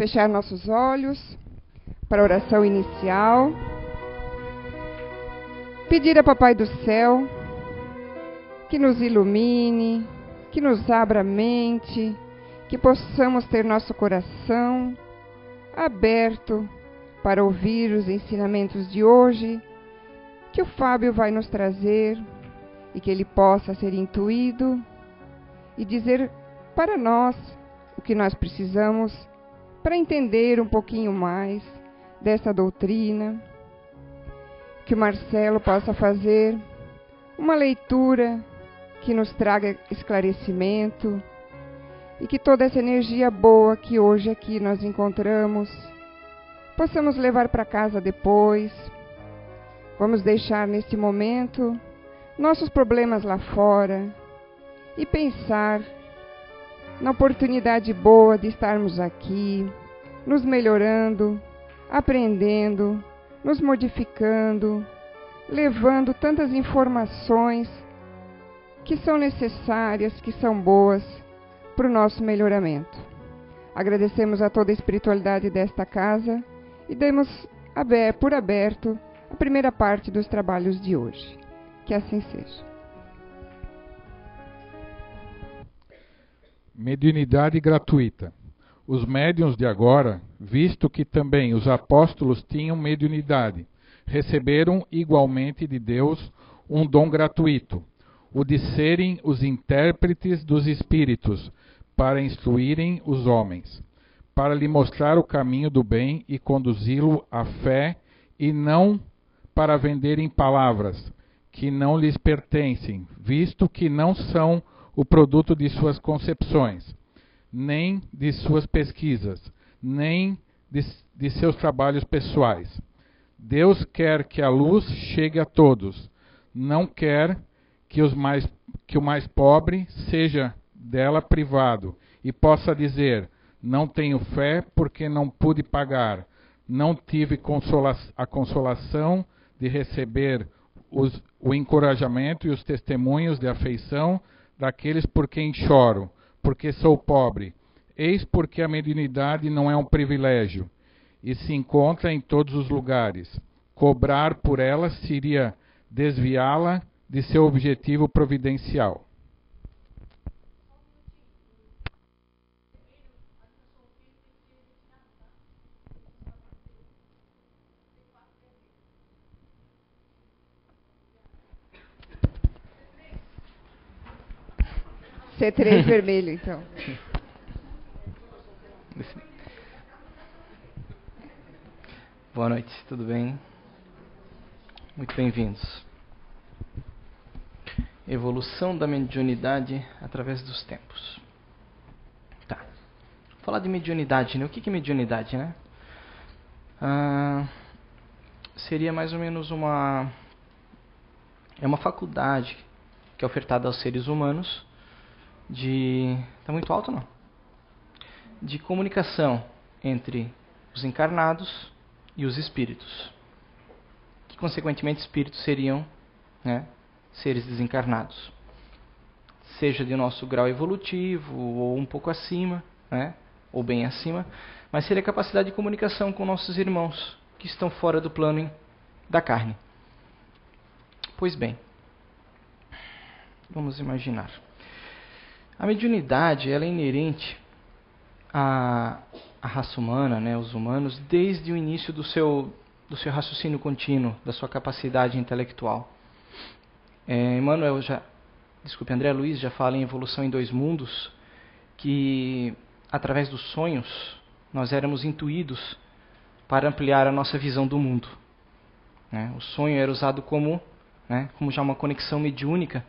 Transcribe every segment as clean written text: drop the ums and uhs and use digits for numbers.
fechar nossos olhos para a oração inicial. Pedir a Papai do Céu que nos ilumine, que nos abra a mente, que possamos ter nosso coração aberto para ouvir os ensinamentos de hoje, que o Fábio vai nos trazer e que ele possa ser intuído e dizer para nós o que nós precisamos para entender um pouquinho mais dessa doutrina. Que o Marcelo possa fazer uma leitura que nos traga esclarecimento e que toda essa energia boa que hoje aqui nós encontramos possamos levar para casa depois. Vamos deixar nesse momento nossos problemas lá fora e pensar na oportunidade boa de estarmos aqui, nos melhorando, aprendendo, nos modificando, levando tantas informações que são necessárias, que são boas para o nosso melhoramento. Agradecemos a toda a espiritualidade desta casa e demos por aberto a primeira parte dos trabalhos de hoje. Que assim seja. Mediunidade gratuita. Os médiuns de agora, visto que também os apóstolos tinham mediunidade, receberam igualmente de Deus um dom gratuito, o de serem os intérpretes dos espíritos, para instruírem os homens, para lhe mostrar o caminho do bem e conduzi-lo à fé, e não para venderem palavras que não lhes pertencem, visto que não são o produto de suas concepções, nem de suas pesquisas, nem de seus trabalhos pessoais. Deus quer que a luz chegue a todos, não quer que o mais pobre seja dela privado e possa dizer: não tenho fé porque não pude pagar, não tive a consolação de receber o encorajamento e os testemunhos de afeição daqueles por quem choro, porque sou pobre. Eis porque a mediunidade não é um privilégio e se encontra em todos os lugares. Cobrar por ela seria desviá-la de seu objetivo providencial. C3 vermelho, então. Boa noite, tudo bem? Muito bem-vindos. Evolução da mediunidade através dos tempos. Tá. Vou falar de mediunidade, né? O que é mediunidade, né? Seria mais ou menos uma faculdade que é ofertada aos seres humanos tá muito alto, não? De comunicação entre os encarnados e os espíritos, que consequentemente espíritos seriam, né, seres desencarnados, seja de nosso grau evolutivo ou um pouco acima, né, ou bem acima, mas seria a capacidade de comunicação com nossos irmãos que estão fora do plano da carne. Pois bem, vamos imaginar. A mediunidade, ela é inerente à raça humana, né, os humanos, desde o início do seu raciocínio contínuo, da sua capacidade intelectual. André Luiz já fala em evolução em dois mundos, que através dos sonhos nós éramos intuídos para ampliar a nossa visão do mundo. Né? O sonho era usado como já uma conexão mediúnica,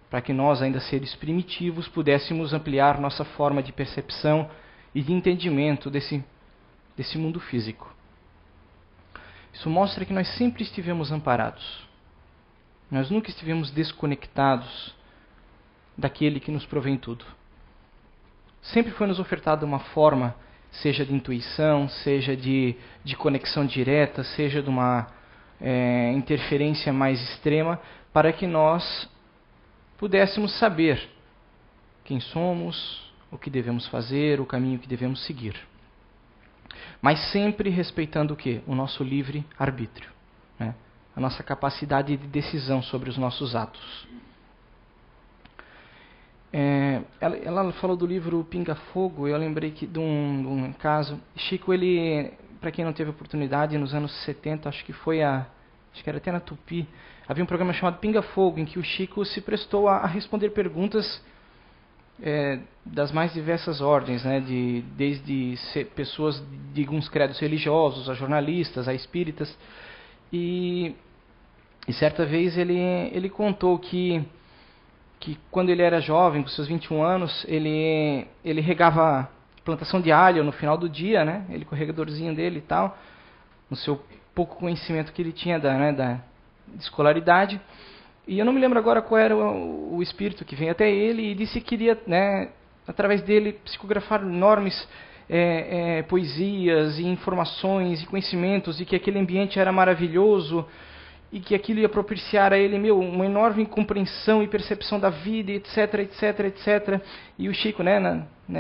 para que nós, ainda seres primitivos, pudéssemos ampliar nossa forma de percepção e de entendimento desse mundo físico. Isso mostra que nós sempre estivemos amparados. Nós nunca estivemos desconectados daquele que nos provém tudo. Sempre foi nos ofertada uma forma, seja de intuição, seja de conexão direta, seja de uma interferência mais extrema, para que nós pudéssemos saber quem somos, o que devemos fazer, o caminho que devemos seguir. Mas sempre respeitando o quê? O nosso livre arbítrio, né? A nossa capacidade de decisão sobre os nossos atos. Ela falou do livro Pinga Fogo. Eu lembrei de um caso. Chico, ele, para quem não teve oportunidade, nos anos 70, acho que era até na Tupi, havia um programa chamado Pinga Fogo, em que o Chico se prestou a responder perguntas das mais diversas ordens, né? Desde pessoas de alguns credos religiosos, a jornalistas, a espíritas. E certa vez ele contou que quando ele era jovem, com seus 21 anos, ele regava plantação de alho no final do dia, né? Ele com o regadorzinho dele e tal, no seu pouco conhecimento que ele tinha da escolaridade. E eu não me lembro agora qual era o espírito que veio até ele e disse que queria, né, através dele, psicografar enormes poesias e informações e conhecimentos, e que aquele ambiente era maravilhoso e que aquilo ia propiciar a ele uma enorme compreensão e percepção da vida, etc, etc, etc. E o Chico,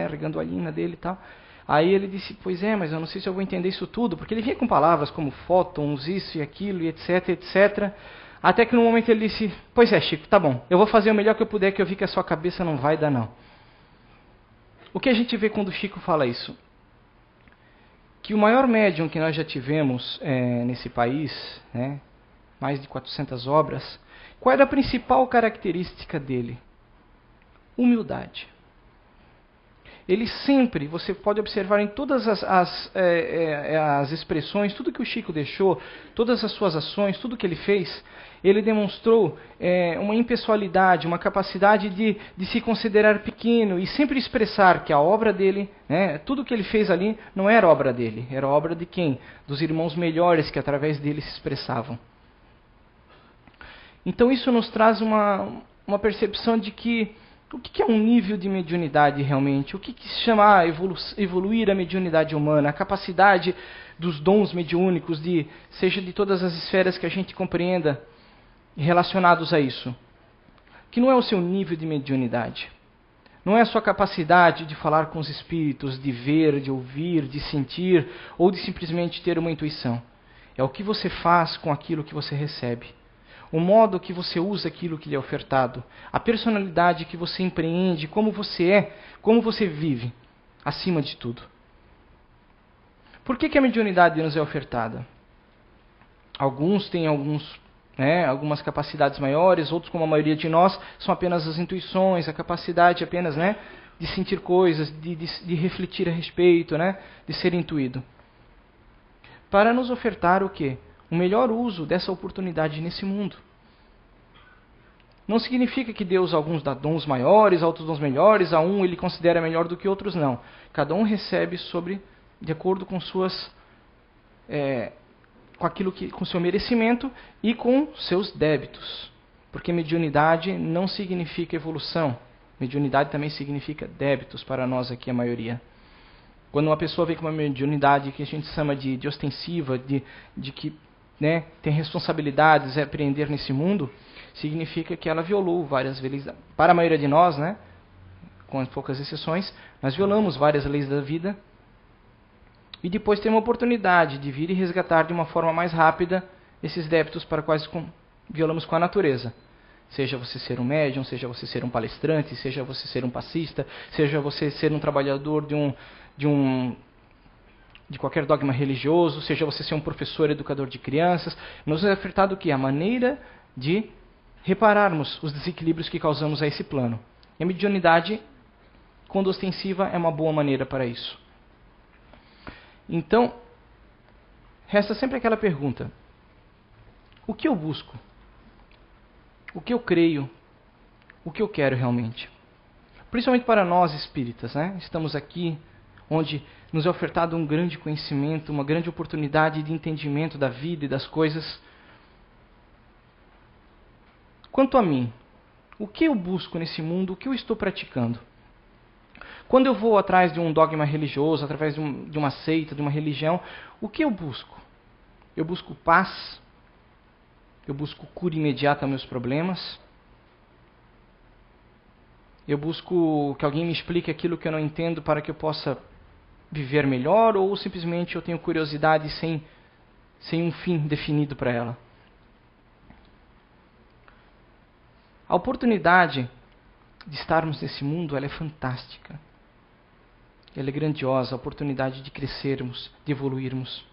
regando a lina dele e tal. Aí ele disse, pois mas eu não sei se eu vou entender isso tudo, porque ele vinha com palavras como fótons, isso e aquilo, e etc, etc. Até que no momento ele disse, pois Chico, tá bom, eu vou fazer o melhor que eu puder, que eu vi que a sua cabeça não vai dar não. O que a gente vê quando o Chico fala isso? Que o maior médium que nós já tivemos nesse país, né, mais de 400 obras, qual era a principal característica dele? Humildade. Ele sempre, você pode observar em todas as expressões, tudo que o Chico deixou, todas as suas ações, tudo que ele fez, ele demonstrou uma impessoalidade, uma capacidade de se considerar pequeno e sempre expressar que a obra dele, tudo que ele fez ali, não era obra dele, era obra de quem? Dos irmãos melhores que através dele se expressavam. Então isso nos traz uma percepção de que o que é um nível de mediunidade realmente? O que se chama evoluir a mediunidade humana? A capacidade dos dons mediúnicos, seja de todas as esferas que a gente compreenda relacionados a isso. Que não é o seu nível de mediunidade. Não é a sua capacidade de falar com os espíritos, de ver, de ouvir, de sentir, ou de simplesmente ter uma intuição. É o que você faz com aquilo que você recebe. O modo que você usa aquilo que lhe é ofertado, a personalidade que você empreende, como você é, como você vive, acima de tudo. Por que a mediunidade nos é ofertada? Alguns têm algumas capacidades maiores, outros, como a maioria de nós, são apenas as intuições, a capacidade apenas de sentir coisas, de refletir a respeito, de ser intuído. Para nos ofertar o quê? O melhor uso dessa oportunidade nesse mundo. Não significa que Deus alguns dá dons maiores, outros dons melhores, a um ele considera melhor do que outros, não. Cada um recebe de acordo com com seu merecimento e com seus débitos. Porque mediunidade não significa evolução. Mediunidade também significa débitos para nós aqui, a maioria. Quando uma pessoa vem com uma mediunidade que a gente chama de ostensiva, de que tem responsabilidades a apreender nesse mundo, significa que ela violou várias leis. Para a maioria de nós, com poucas exceções, nós violamos várias leis da vida e depois tem uma oportunidade de vir e resgatar de uma forma mais rápida esses débitos para quais violamos com a natureza. Seja você ser um médium, seja você ser um palestrante, seja você ser um passista, seja você ser um trabalhador de qualquer dogma religioso, seja você ser um professor, educador de crianças, nos é ofertado o quê? A maneira de repararmos os desequilíbrios que causamos a esse plano. E a mediunidade, quando ostensiva, é uma boa maneira para isso. Então, resta sempre aquela pergunta: o que eu busco? O que eu creio? O que eu quero realmente? Principalmente para nós espíritas, Estamos aqui onde nos é ofertado um grande conhecimento, uma grande oportunidade de entendimento da vida e das coisas. Quanto a mim, o que eu busco nesse mundo, o que eu estou praticando? Quando eu vou atrás de um dogma religioso, através de uma seita, de uma religião, o que eu busco? Eu busco paz? Eu busco cura imediata aos meus problemas? Eu busco que alguém me explique aquilo que eu não entendo para que eu possa viver melhor, ou simplesmente eu tenho curiosidade sem um fim definido para ela? A oportunidade de estarmos nesse mundo, ela é fantástica. Ela é grandiosa, a oportunidade de crescermos, de evoluirmos.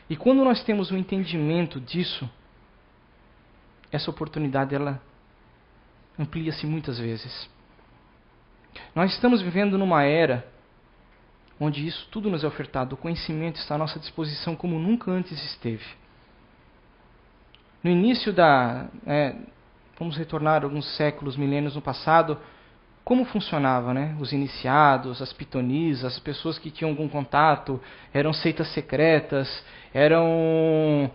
E quando nós temos um entendimento disso, essa oportunidade ela amplia-se muitas vezes. Nós estamos vivendo numa era onde isso tudo nos é ofertado, o conhecimento está à nossa disposição como nunca antes esteve. No início vamos retornar alguns séculos, milênios no passado, como funcionava, né? Os iniciados, as pitonisas, as pessoas que tinham algum contato, eram seitas secretas, eram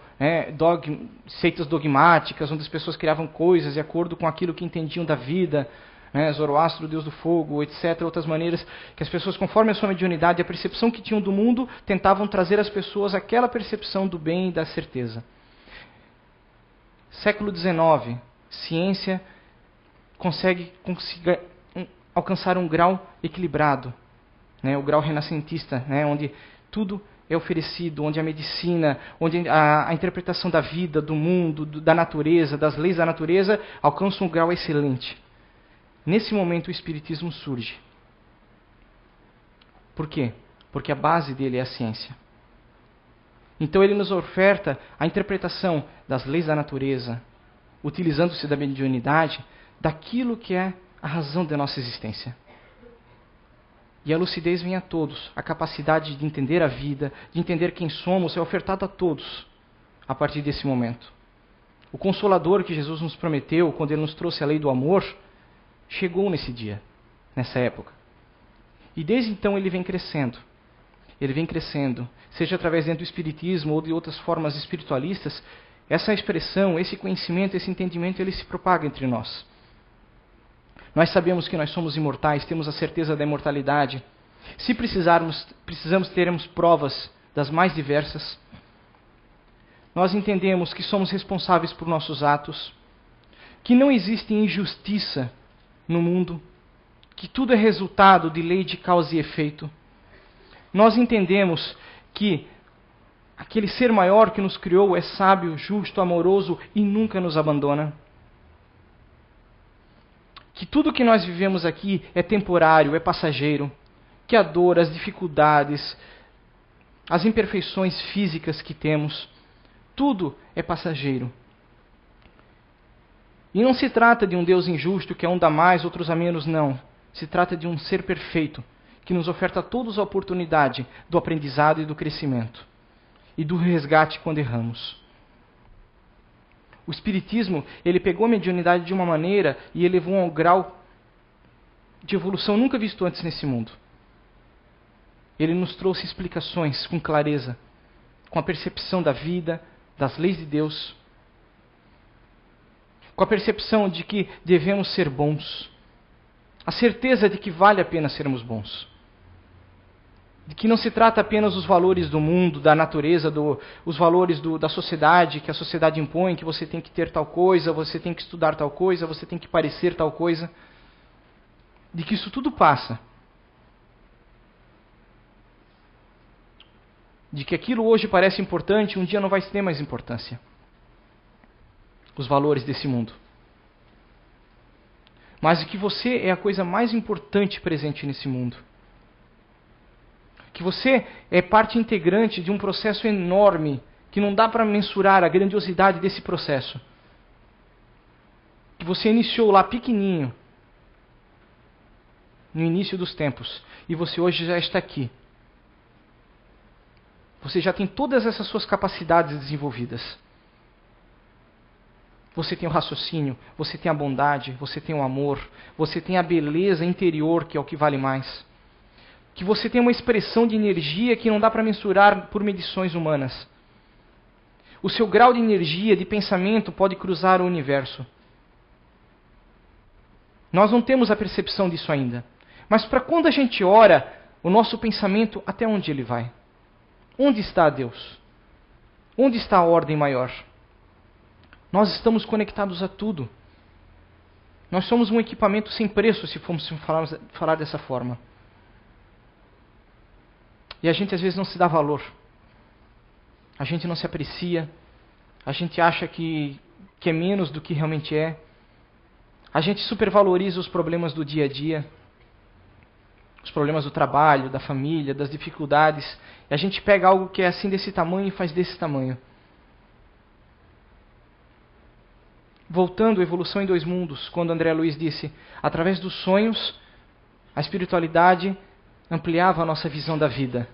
seitas dogmáticas, onde as pessoas criavam coisas de acordo com aquilo que entendiam da vida, né? Zoroastro, o Deus do fogo, etc. Outras maneiras que as pessoas, conforme a sua mediunidade e a percepção que tinham do mundo, tentavam trazer às pessoas aquela percepção do bem e da certeza. Século XIX, ciência consegue alcançar um grau equilibrado, né, o grau renascentista, né, onde tudo é oferecido, onde a medicina, onde a interpretação da vida, do mundo, da natureza, das leis da natureza, alcança um grau excelente. Nesse momento o Espiritismo surge. Por quê? Porque a base dele é a ciência. Então ele nos oferta a interpretação das leis da natureza, utilizando-se da mediunidade, daquilo que é a razão da nossa existência. E a lucidez vem a todos. A capacidade de entender a vida, de entender quem somos, é ofertada a todos a partir desse momento. O Consolador que Jesus nos prometeu, quando Ele nos trouxe a lei do amor, chegou nesse dia, nessa época. E desde então Ele vem crescendo. Ele vem crescendo, seja através do Espiritismo ou de outras formas espiritualistas. Essa expressão, esse conhecimento, esse entendimento, ele se propaga entre nós. Nós sabemos que nós somos imortais, temos a certeza da imortalidade. Se precisamos termos provas das mais diversas. Nós entendemos que somos responsáveis por nossos atos, que não existe injustiça no mundo, que tudo é resultado de lei de causa e efeito. Nós entendemos que aquele ser maior que nos criou é sábio, justo, amoroso e nunca nos abandona. Que tudo que nós vivemos aqui é temporário, é passageiro. Que a dor, as dificuldades, as imperfeições físicas que temos, tudo é passageiro. E não se trata de um Deus injusto, que um dá mais, outros a menos, não. Se trata de um ser perfeito, que nos oferta a todos a oportunidade do aprendizado e do crescimento. E do resgate quando erramos. O Espiritismo, ele pegou a mediunidade de uma maneira e elevou a um grau de evolução nunca visto antes nesse mundo. Ele nos trouxe explicações com clareza, com a percepção da vida, das leis de Deus, com a percepção de que devemos ser bons, a certeza de que vale a pena sermos bons. De que não se trata apenas dos valores do mundo, da natureza, os valores da sociedade, que a sociedade impõe, que você tem que ter tal coisa, você tem que estudar tal coisa, você tem que parecer tal coisa. De que isso tudo passa. De que aquilo hoje parece importante, um dia não vai ter mais importância. Os valores desse mundo. Mas de que você é a coisa mais importante presente nesse mundo. Que você é parte integrante de um processo enorme, que não dá para mensurar a grandiosidade desse processo. Que você iniciou lá pequenininho, no início dos tempos, e você hoje já está aqui. Você já tem todas essas suas capacidades desenvolvidas. Você tem o raciocínio, você tem a bondade, você tem o amor, você tem a beleza interior, que é o que vale mais. Que você tem uma expressão de energia que não dá para mensurar por medições humanas. O seu grau de energia, de pensamento, pode cruzar o universo. Nós não temos a percepção disso ainda. Mas para quando a gente ora, o nosso pensamento, até onde ele vai? Onde está Deus? Onde está a ordem maior? Nós estamos conectados a tudo. Nós somos um equipamento sem preço, se formos falar dessa forma. E a gente às vezes não se dá valor. A gente não se aprecia. A gente acha que é menos do que realmente é. A gente supervaloriza os problemas do dia a dia. Os problemas do trabalho, da família, das dificuldades. E a gente pega algo que é assim desse tamanho e faz desse tamanho. Voltando à evolução em dois mundos, quando André Luiz disse, através dos sonhos, a espiritualidade ampliava a nossa visão da vida.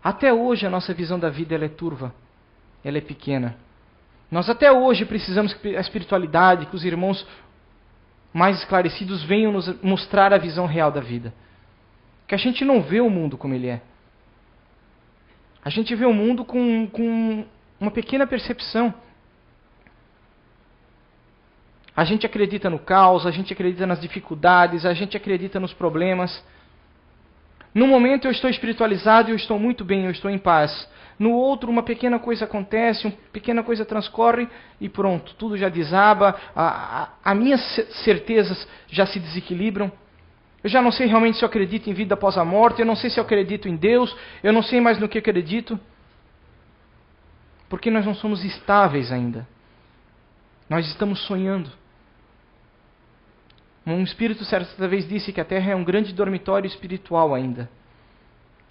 Até hoje a nossa visão da vida ela é turva, ela é pequena. Nós até hoje precisamos que a espiritualidade, que os irmãos mais esclarecidos venham nos mostrar a visão real da vida. Que a gente não vê o mundo como ele é. A gente vê o mundo com uma pequena percepção. A gente acredita no caos, a gente acredita nas dificuldades, a gente acredita nos problemas. No momento eu estou espiritualizado, eu estou muito bem, eu estou em paz. No outro, uma pequena coisa acontece, uma pequena coisa transcorre e pronto, tudo já desaba, as minhas certezas já se desequilibram. Eu já não sei realmente se eu acredito em vida após a morte, eu não sei se eu acredito em Deus, eu não sei mais no que acredito. Porque nós não somos estáveis ainda. Nós estamos sonhando. Um espírito certa vez disse que a Terra é um grande dormitório espiritual ainda.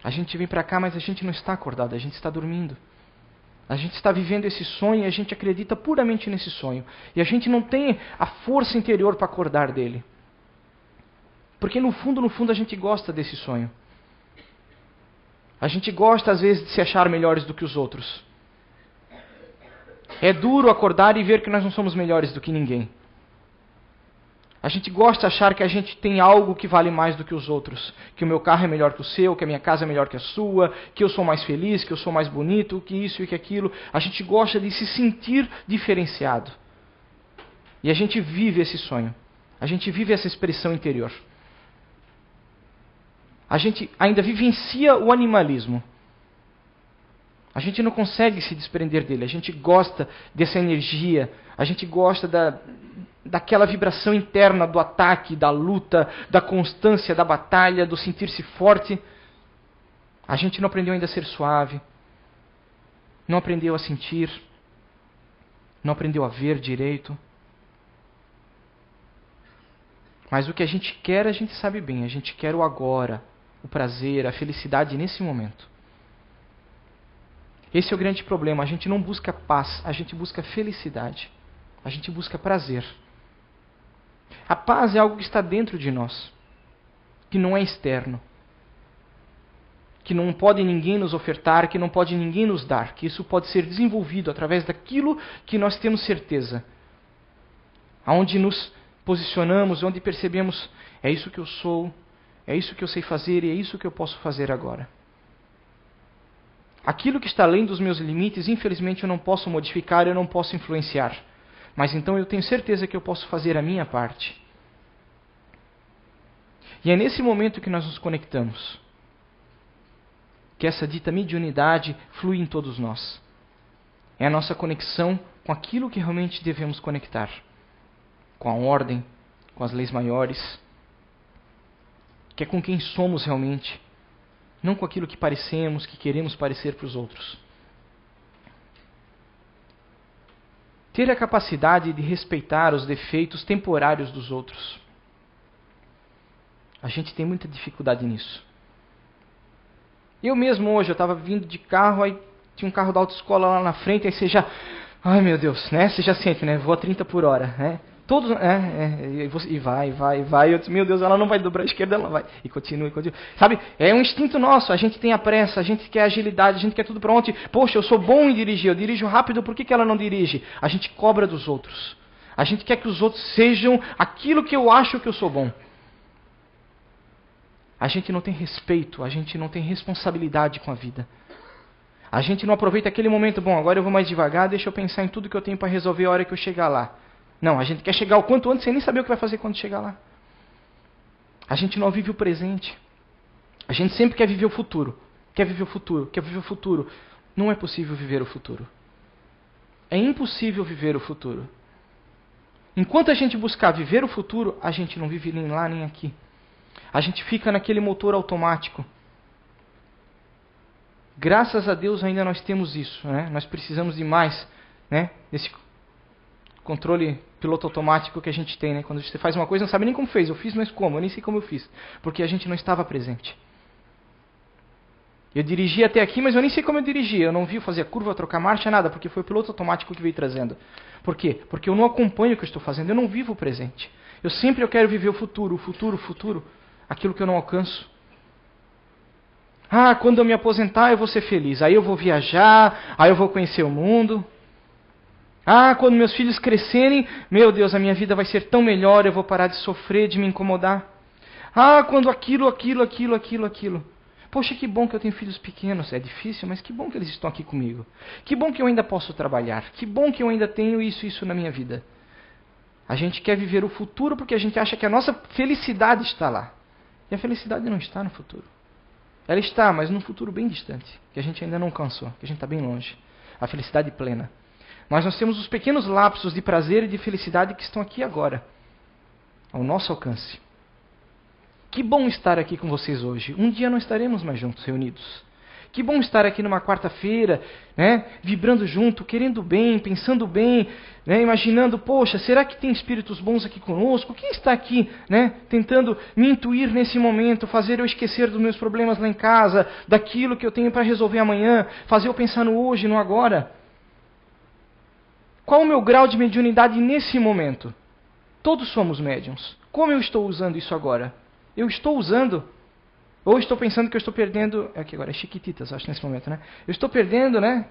A gente vem para cá, mas a gente não está acordado, a gente está dormindo. A gente está vivendo esse sonho e a gente acredita puramente nesse sonho. E a gente não tem a força interior para acordar dele. Porque no fundo a gente gosta desse sonho. A gente gosta às vezes de se achar melhores do que os outros. É duro acordar e ver que nós não somos melhores do que ninguém. A gente gosta de achar que a gente tem algo que vale mais do que os outros. Que o meu carro é melhor que o seu, que a minha casa é melhor que a sua, que eu sou mais feliz, que eu sou mais bonito, que isso e que aquilo. A gente gosta de se sentir diferenciado. E a gente vive esse sonho. A gente vive essa expressão interior. A gente ainda vivencia o animalismo. A gente não consegue se desprender dele. A gente gosta dessa energia. A gente gosta daquela vibração interna do ataque, da luta, da constância, da batalha, do sentir-se forte. A gente não aprendeu ainda a ser suave. Não aprendeu a sentir. Não aprendeu a ver direito. Mas o que a gente quer, a gente sabe bem. A gente quer o agora, o prazer, a felicidade nesse momento. Esse é o grande problema. A gente não busca paz, a gente busca felicidade. A gente busca prazer. A paz é algo que está dentro de nós, que não é externo, que não pode ninguém nos ofertar, que não pode ninguém nos dar, que isso pode ser desenvolvido através daquilo que nós temos certeza. Aonde nos posicionamos, onde percebemos, é isso que eu sou, é isso que eu sei fazer e é isso que eu posso fazer agora. Aquilo que está além dos meus limites, infelizmente eu não posso modificar, eu não posso influenciar. Mas então eu tenho certeza que eu posso fazer a minha parte. E é nesse momento que nós nos conectamos. Que essa dita mediunidade flui em todos nós. É a nossa conexão com aquilo que realmente devemos conectar. Com a ordem, com as leis maiores. Que é com quem somos realmente. Não com aquilo que parecemos, que queremos parecer para os outros. Ter a capacidade de respeitar os defeitos temporários dos outros. A gente tem muita dificuldade nisso. Eu mesmo hoje, eu estava vindo de carro, aí tinha um carro da autoescola lá na frente, aí você já... Ai meu Deus, né? Você já sente, né? Vou a 30 por hora, né? Todos, e vai. Eu disse, meu Deus, ela não vai dobrar a esquerda, ela vai. E continua. Sabe, é um instinto nosso. A gente tem a pressa, a gente quer agilidade, a gente quer tudo para ontem. Poxa, eu sou bom em dirigir, eu dirijo rápido, por que ela não dirige? A gente cobra dos outros. A gente quer que os outros sejam aquilo que eu acho que eu sou bom. A gente não tem respeito, a gente não tem responsabilidade com a vida. A gente não aproveita aquele momento, bom, agora eu vou mais devagar, deixa eu pensar em tudo que eu tenho para resolver a hora que eu chegar lá. Não, a gente quer chegar o quanto antes sem nem saber o que vai fazer quando chegar lá. A gente não vive o presente. A gente sempre quer viver o futuro. Quer viver o futuro. Não é possível viver o futuro. É impossível viver o futuro. Enquanto a gente buscar viver o futuro, a gente não vive nem lá nem aqui. A gente fica naquele motor automático. Graças a Deus ainda nós temos isso, né? Nós precisamos de mais, né? Desse controle piloto automático que a gente tem, né? Quando você faz uma coisa, não sabe nem como fez. Eu fiz, mas como? Eu nem sei como eu fiz. Porque a gente não estava presente. Eu dirigi até aqui, mas eu nem sei como eu dirigi. Eu não vi fazer a curva, trocar marcha, nada. Porque foi o piloto automático que veio trazendo. Por quê? Porque eu não acompanho o que eu estou fazendo. Eu não vivo o presente. Eu quero viver o futuro. Aquilo que eu não alcanço. Quando eu me aposentar eu vou ser feliz. Aí eu vou viajar, aí eu vou conhecer o mundo. Quando meus filhos crescerem, meu Deus, a minha vida vai ser tão melhor, eu vou parar de sofrer, de me incomodar. Quando aquilo. Poxa, que bom que eu tenho filhos pequenos. É difícil, mas que bom que eles estão aqui comigo. Que bom que eu ainda posso trabalhar. Que bom que eu ainda tenho isso na minha vida. A gente quer viver o futuro porque a gente acha que a nossa felicidade está lá. E a felicidade não está no futuro. Ela está, mas num futuro bem distante, que a gente ainda não alcançou, que a gente está bem longe. A felicidade plena. Mas nós temos os pequenos lapsos de prazer e de felicidade que estão aqui agora, ao nosso alcance. Que bom estar aqui com vocês hoje. Um dia não estaremos mais juntos, reunidos. Que bom estar aqui numa quarta-feira, né, vibrando junto, querendo bem, pensando bem, né, imaginando, poxa, será que tem espíritos bons aqui conosco? Quem está aqui, né, tentando me intuir nesse momento, fazer eu esquecer dos meus problemas lá em casa, daquilo que eu tenho para resolver amanhã, fazer eu pensar no hoje, no agora? Qual o meu grau de mediunidade nesse momento? Todos somos médiuns. Como eu estou usando isso agora? Eu estou usando... Ou estou pensando que eu estou perdendo... Aqui agora é chiquititas, acho, nesse momento, né? Eu estou perdendo, né?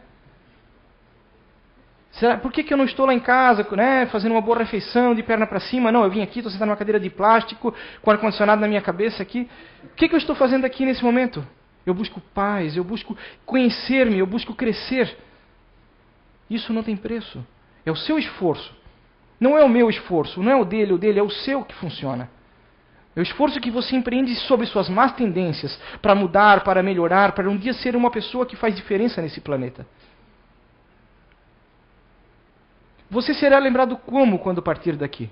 Por que eu não estou lá em casa, né? Fazendo uma boa refeição, de perna para cima? Não, eu vim aqui, estou sentado numa cadeira de plástico, com ar-condicionado na minha cabeça aqui. O que eu estou fazendo aqui nesse momento? Eu busco paz, eu busco conhecer-me, eu busco crescer. Isso não tem preço. É o seu esforço. Não é o meu esforço, não é o dele é o seu que funciona. É o esforço que você empreende sobre suas más tendências para mudar, para melhorar, para um dia ser uma pessoa que faz diferença nesse planeta. Você será lembrado como quando partir daqui?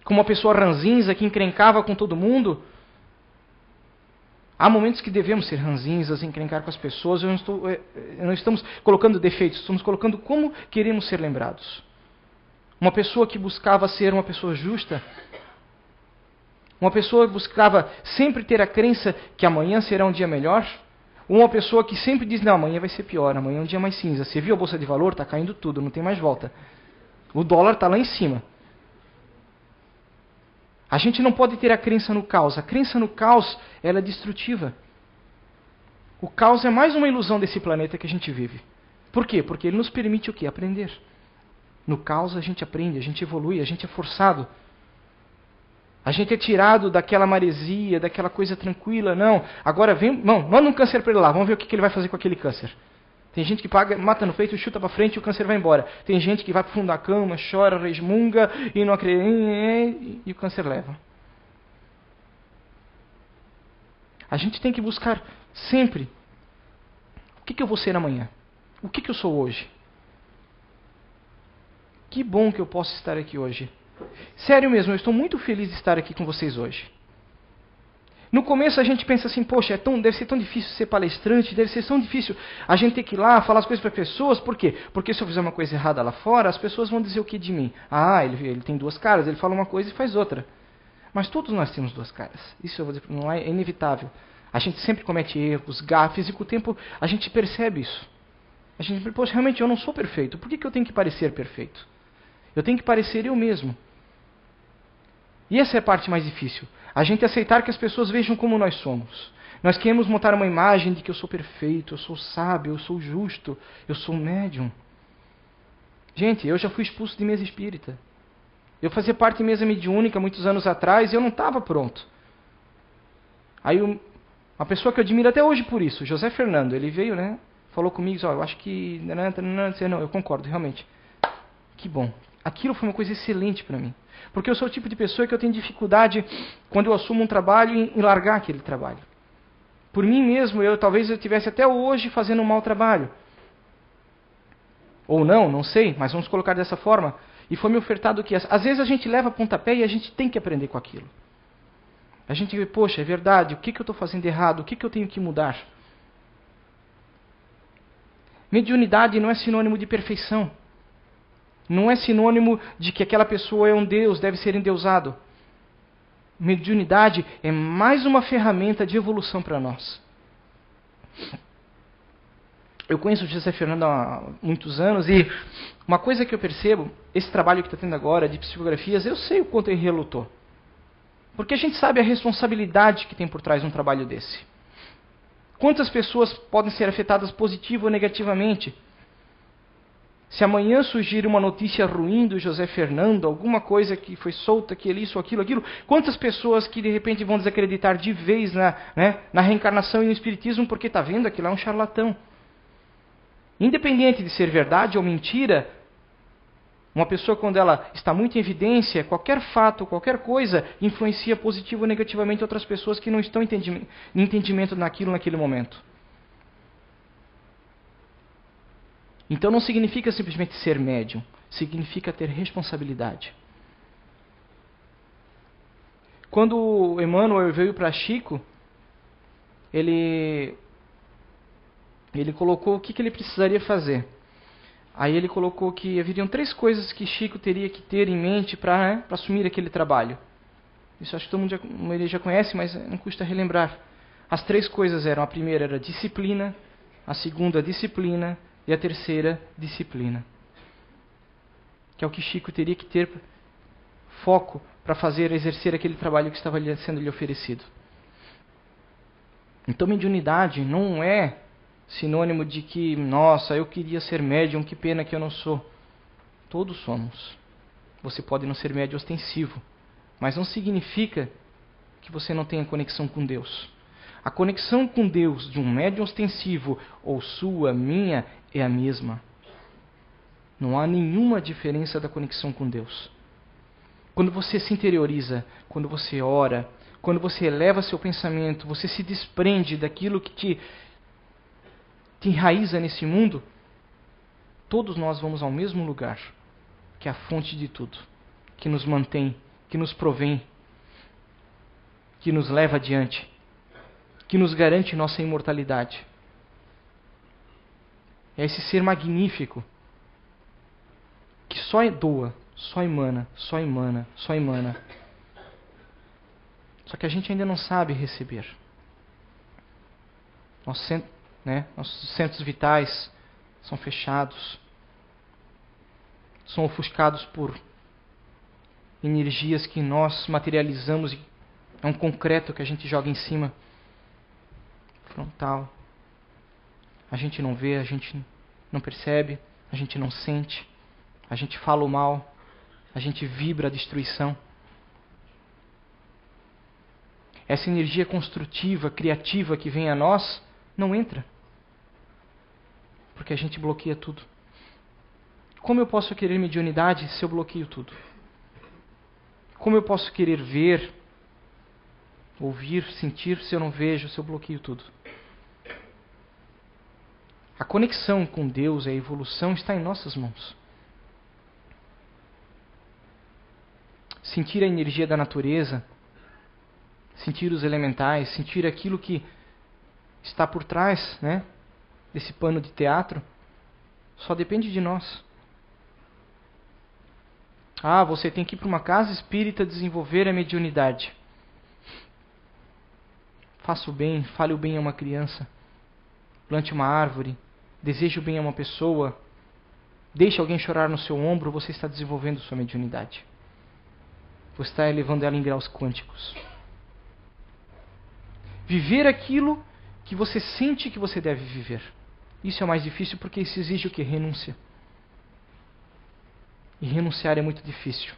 Como uma pessoa ranzinza que encrencava com todo mundo? Há momentos que devemos ser ranzinzas, encrencar com as pessoas. Não estamos colocando defeitos, estamos colocando como queremos ser lembrados. Uma pessoa que buscava ser uma pessoa justa, uma pessoa que buscava sempre ter a crença que amanhã será um dia melhor, uma pessoa que sempre diz, não, amanhã vai ser pior, amanhã é um dia mais cinza. Você viu a bolsa de valor? Está caindo tudo, não tem mais volta. O dólar está lá em cima. A gente não pode ter a crença no caos. A crença no caos, ela é destrutiva. O caos é mais uma ilusão desse planeta que a gente vive. Por quê? Porque ele nos permite o quê? Aprender. No caos a gente aprende, a gente evolui, a gente é forçado. A gente é tirado daquela maresia, daquela coisa tranquila. Não, agora vem, não, manda um câncer para ele lá, vamos ver o que ele vai fazer com aquele câncer. Tem gente que mata no peito, chuta para frente e o câncer vai embora. Tem gente que vai para o fundo da cama, chora, resmunga e não acredita e o câncer leva. A gente tem que buscar sempre o que eu vou ser amanhã? O que eu sou hoje? Que bom que eu posso estar aqui hoje. Sério mesmo, eu estou muito feliz de estar aqui com vocês hoje. No começo a gente pensa assim, poxa, deve ser tão difícil ser palestrante, deve ser tão difícil a gente ter que ir lá falar as coisas para as pessoas. Por quê? Porque se eu fizer uma coisa errada lá fora, as pessoas vão dizer o que de mim? Ele tem duas caras, ele fala uma coisa e faz outra. Mas todos nós temos duas caras. Isso eu vou dizer, não é inevitável. A gente sempre comete erros, gafes, e com o tempo a gente percebe isso. A gente, poxa, realmente eu não sou perfeito. Por que eu tenho que parecer perfeito? Eu tenho que parecer eu mesmo. E essa é a parte mais difícil. A gente aceitar que as pessoas vejam como nós somos. Nós queremos montar uma imagem de que eu sou perfeito, eu sou sábio, eu sou justo, eu sou médium. Gente, eu já fui expulso de mesa espírita. Eu fazia parte de mesa mediúnica muitos anos atrás e eu não estava pronto. Aí uma pessoa que eu admiro até hoje por isso, José Fernando, ele veio, né? Falou comigo, eu acho que... Não, eu concordo, realmente. Que bom. Aquilo foi uma coisa excelente para mim. Porque eu sou o tipo de pessoa que eu tenho dificuldade, quando eu assumo um trabalho, em largar aquele trabalho. Por mim mesmo, talvez eu estivesse até hoje fazendo um mau trabalho. Ou não sei, mas vamos colocar dessa forma. E foi me ofertado que às vezes a gente leva pontapé e a gente tem que aprender com aquilo. A gente vê, poxa, é verdade, o que eu estou fazendo errado, o que eu tenho que mudar? Mediunidade não é sinônimo de perfeição. Não é sinônimo de que aquela pessoa é um Deus, deve ser endeusado. Mediunidade é mais uma ferramenta de evolução para nós. Eu conheço o José Fernando há muitos anos e uma coisa que eu percebo, esse trabalho que está tendo agora de psicografias, eu sei o quanto ele relutou. Porque a gente sabe a responsabilidade que tem por trás de um trabalho desse. Quantas pessoas podem ser afetadas positivo ou negativamente? Se amanhã surgir uma notícia ruim do José Fernando, alguma coisa que foi solta, que ele isso, aquilo, quantas pessoas que de repente vão desacreditar de vez na reencarnação e no espiritismo porque está vendo aquilo é um charlatão. Independente de ser verdade ou mentira, uma pessoa quando ela está muito em evidência, qualquer fato, qualquer coisa, influencia positivo ou negativamente outras pessoas que não estão em entendimento naquele momento. Então não significa simplesmente ser médium, significa ter responsabilidade. Quando o Emmanuel veio para Chico, ele colocou o que ele precisaria fazer. Aí ele colocou que haveriam 3 coisas que Chico teria que ter em mente para assumir aquele trabalho. Isso acho que todo mundo já conhece, mas não custa relembrar. As 3 coisas eram: a primeira era disciplina, a segunda disciplina e a terceira disciplina. Que é o que Chico teria que ter foco para exercer aquele trabalho que estava sendo lhe oferecido. Então mediunidade não é sinônimo de que, nossa, eu queria ser médium, que pena que eu não sou. Todos somos. Você pode não ser médium ostensivo, mas não significa que você não tenha conexão com Deus. A conexão com Deus de um médium ostensivo, ou sua, minha, é a mesma. Não há nenhuma diferença da conexão com Deus. Quando você se interioriza, quando você ora, quando você eleva seu pensamento, você se desprende daquilo que te enraiza nesse mundo, todos nós vamos ao mesmo lugar, que é a fonte de tudo, que nos mantém, que nos provém, que nos leva adiante, que nos garante nossa imortalidade. É esse ser magnífico que só doa, só emana, só emana, só emana. Só que a gente ainda não sabe receber. Nossos centros vitais são fechados, são ofuscados por energias que nós materializamos. É um concreto que a gente joga em cima. Frontal. A gente não vê, a gente não percebe, a gente não sente, a gente fala o mal, a gente vibra a destruição. Essa energia construtiva, criativa que vem a nós, não entra. Porque a gente bloqueia tudo. Como eu posso querer mediunidade se eu bloqueio tudo? Como eu posso querer ver, ouvir, sentir se eu não vejo, se eu bloqueio tudo? A conexão com Deus, a evolução está em nossas mãos. Sentir a energia da natureza, sentir os elementais, sentir aquilo que está por trás, desse pano de teatro, só depende de nós. Você tem que ir para uma casa espírita desenvolver a mediunidade. Faça o bem, fale o bem a uma criança, plante uma árvore, deseje o bem a uma pessoa, deixe alguém chorar no seu ombro, você está desenvolvendo sua mediunidade. Você está elevando ela em graus quânticos. Viver aquilo que você sente que você deve viver. Isso é o mais difícil porque isso exige o quê? Renúncia. E renunciar é muito difícil.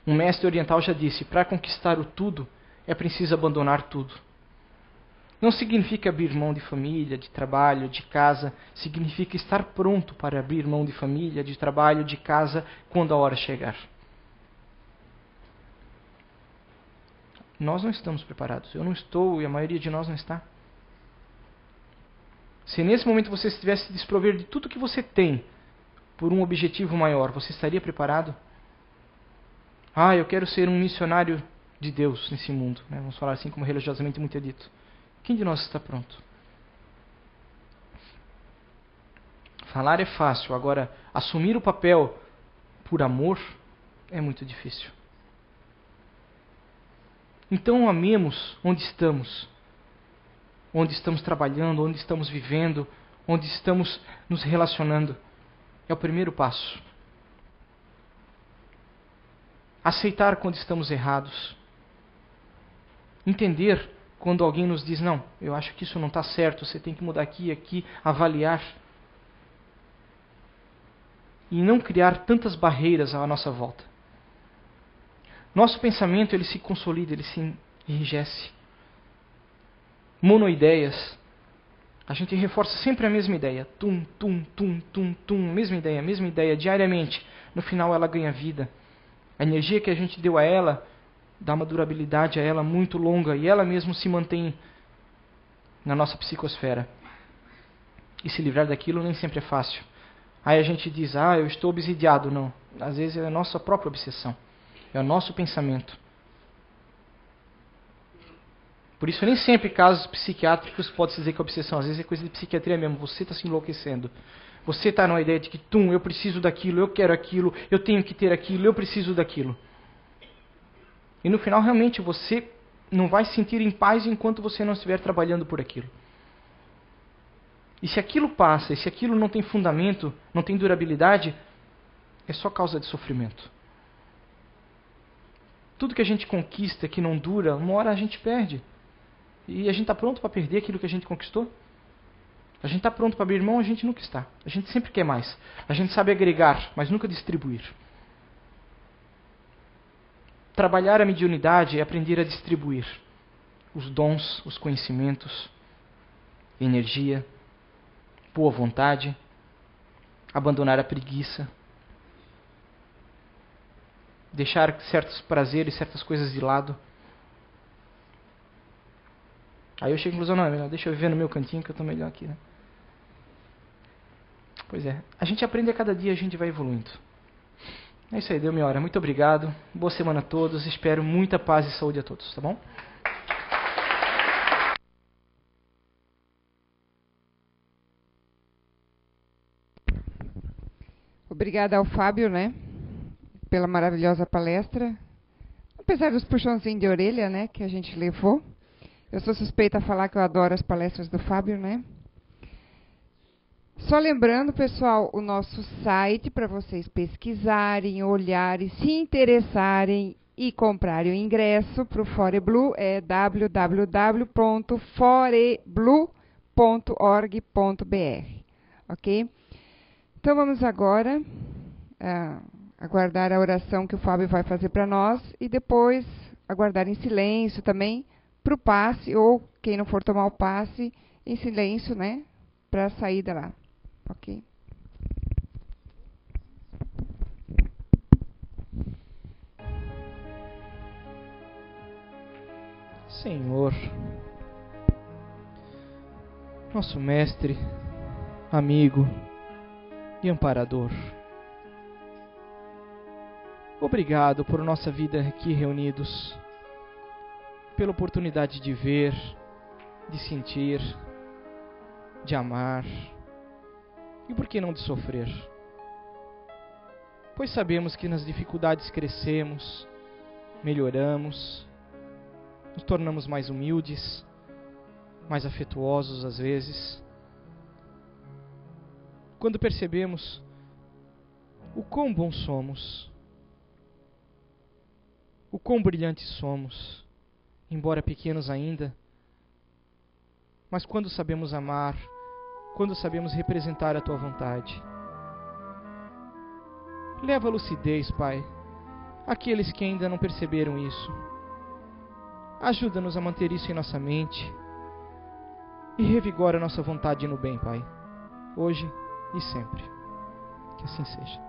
Um mestre oriental já disse, para conquistar o tudo, é preciso abandonar tudo. Não significa abrir mão de família, de trabalho, de casa. Significa estar pronto para abrir mão de família, de trabalho, de casa, quando a hora chegar. Nós não estamos preparados. Eu não estou e a maioria de nós não está. Se nesse momento você estivesse desprover de tudo que você tem por um objetivo maior, você estaria preparado? Eu quero ser um missionário de Deus nesse mundo. Vamos falar assim como religiosamente muito é dito. Quem de nós está pronto? Falar é fácil, agora assumir o papel por amor é muito difícil. Então amemos onde estamos trabalhando, onde estamos vivendo, onde estamos nos relacionando. É o primeiro passo. Aceitar quando estamos errados. Entender quando alguém nos diz, não, eu acho que isso não está certo, você tem que mudar aqui e aqui, avaliar. E não criar tantas barreiras à nossa volta. Nosso pensamento, ele se consolida, ele se enrijece. Monoideias. A gente reforça sempre a mesma ideia. Tum, tum, tum, tum, tum. Mesma ideia, diariamente. No final ela ganha vida. A energia que a gente deu a ela, dá uma durabilidade a ela muito longa. E ela mesmo se mantém na nossa psicosfera. E se livrar daquilo nem sempre é fácil. Aí a gente diz, eu estou obsidiado. Não. Às vezes é a nossa própria obsessão. É o nosso pensamento. Por isso, nem sempre casos psiquiátricos pode-se dizer que é obsessão. Às vezes é coisa de psiquiatria mesmo. Você está se enlouquecendo. Você está numa ideia de que, eu preciso daquilo, eu quero aquilo, eu tenho que ter aquilo, eu preciso daquilo. E no final, realmente, você não vai se sentir em paz enquanto você não estiver trabalhando por aquilo. E se aquilo passa, e se aquilo não tem fundamento, não tem durabilidade, é só causa de sofrimento. Tudo que a gente conquista que não dura, uma hora a gente perde. E a gente está pronto para perder aquilo que a gente conquistou? A gente está pronto para abrir mão? A gente nunca está. A gente sempre quer mais. A gente sabe agregar, mas nunca distribuir. Trabalhar a mediunidade é aprender a distribuir os dons, os conhecimentos, energia, boa vontade, abandonar a preguiça, deixar certos prazeres, certas coisas de lado. Aí eu chego à conclusão, não, é melhor, deixa eu viver no meu cantinho que eu estou melhor aqui, né? Pois é, a gente aprende a cada dia, a gente vai evoluindo. É isso aí, deu minha hora. Muito obrigado, boa semana a todos, espero muita paz e saúde a todos, tá bom? Obrigada ao Fábio, pela maravilhosa palestra. Apesar dos puxãozinhos de orelha, que a gente levou. Eu sou suspeita a falar que eu adoro as palestras do Fábio, Só lembrando, pessoal, o nosso site para vocês pesquisarem, olharem, se interessarem e comprarem o ingresso para o ForeBlue é www.foreblue.org.br, ok? Então vamos agora aguardar a oração que o Fábio vai fazer para nós e depois aguardar em silêncio também para o passe, ou quem não for tomar o passe, em silêncio, para a saída lá. Ok? Senhor, nosso mestre, amigo e amparador, obrigado por nossa vida aqui reunidos, pela oportunidade de ver, de sentir, de amar e por que não de sofrer? Pois sabemos que nas dificuldades crescemos, melhoramos, nos tornamos mais humildes, mais afetuosos às vezes. Quando percebemos o quão bons somos, o quão brilhantes somos, embora pequenos ainda, mas quando sabemos amar, quando sabemos representar a Tua vontade. Leva a lucidez, Pai, àqueles que ainda não perceberam isso. Ajuda-nos a manter isso em nossa mente e revigora nossa vontade no bem, Pai, hoje e sempre. Que assim seja.